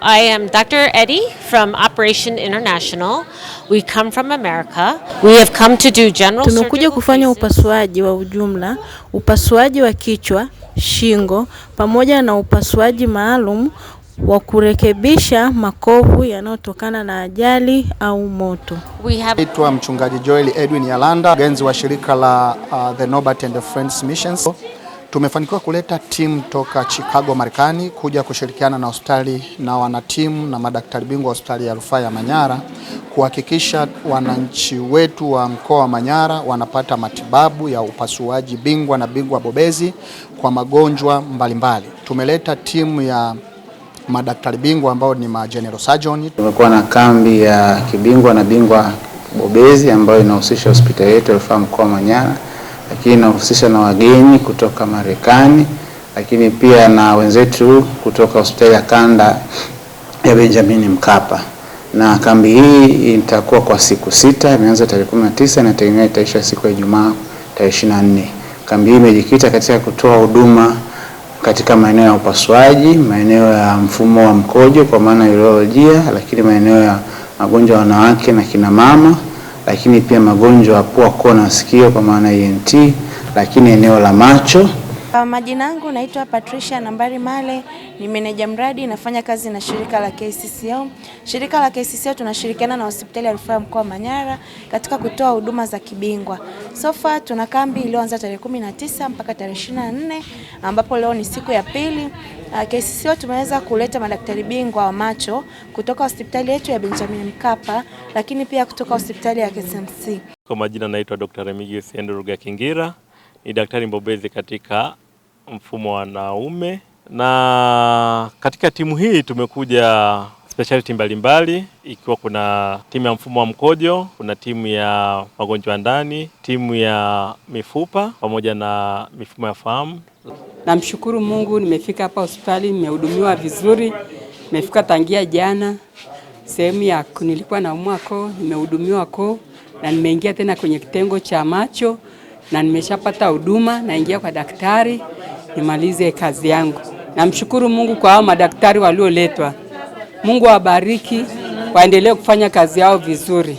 I am Dr. Eddie from Operation International. We come from America. We have come to do general surgical. Tumekuja kufanya upasuaji wa ujumla, upasuaji wa kichwa, shingo, pamoja na upasuaji maalum wa kurekebisha makovu yanayotokana na ajali au moto. Naitwa Mchungaji Joel Edwin Yalanda, mkurugenzi wa shirika la The Norbert and Friends Missions. Tumefanikiwa kuleta timu toka Chicago, Marekani kuja kushirikiana na hospitali na wanatimu na madaktari bingwa wa hospitali ya rufaa ya Manyara kuhakikisha wananchi wetu wa mkoa wa Manyara wanapata matibabu ya upasuaji bingwa na bingwa bobezi kwa magonjwa mbalimbali. Tumeleta timu ya madaktari bingwa ambao ni general surgeon. Tumekuwa na kambi ya kibingwa na bingwa bobezi ambayo inahusisha hospitali yetu ya rufaa mkoa wa Manyara, lakini inahusisha na wageni kutoka Marekani, lakini pia na wenzetu kutoka hospitali ya kanda ya Benjamin Mkapa. Na kambi hii itakuwa kwa siku 6, imeanza tarehe 19 na tegemea itaisha siku ya Ijumaa tarehe 24. Kambi hii imejikita katika kutoa huduma katika maeneo ya upasuaji, maeneo ya mfumo wa mkojo kwa maana urolojia, lakini maeneo ya magonjwa ya wanawake na kina mama, lakini pia magonjwa ya pua, koo na sikio kwa maana ENT, lakini eneo la macho. Majina yangu naitwa Patricia Nambari Male, ni meneja mradi, nafanya kazi na shirika la KCCO. Shirika la KCCO tunashirikiana na hospitali ya rufaa mkoa wa Manyara katika kutoa huduma za kibingwa. So far tuna kambi iliyoanza tarehe 19 mpaka tarehe 24 ambapo leo ni siku ya pili. KCCO tumeweza kuleta madaktari bingwa wa macho kutoka hospitali yetu ya Benjamin Mkapa, lakini pia kutoka hospitali ya KCMC. Kwa majina naitwa Dr. Remigius Andrew Gakingira, ni daktari mbobezi katika mfumo wa wanaume, na katika timu hii tumekuja specialty mbalimbali, ikiwa kuna timu ya mfumo wa mkojo, kuna timu ya magonjwa ndani, timu ya mifupa pamoja na mifumo ya fahamu. Namshukuru Mungu nimefika hapa hospitali, nimehudumiwa vizuri. Nimefika tangia jana, sehemu ya nilikuwa naumwa koo, nimehudumiwa koo, na nimeingia tena kwenye kitengo cha macho na nimeshapata huduma, naingia kwa daktari nimalize kazi yangu. Namshukuru Mungu kwa hao madaktari walioletwa. Mungu awabariki, waendelee kufanya kazi yao vizuri.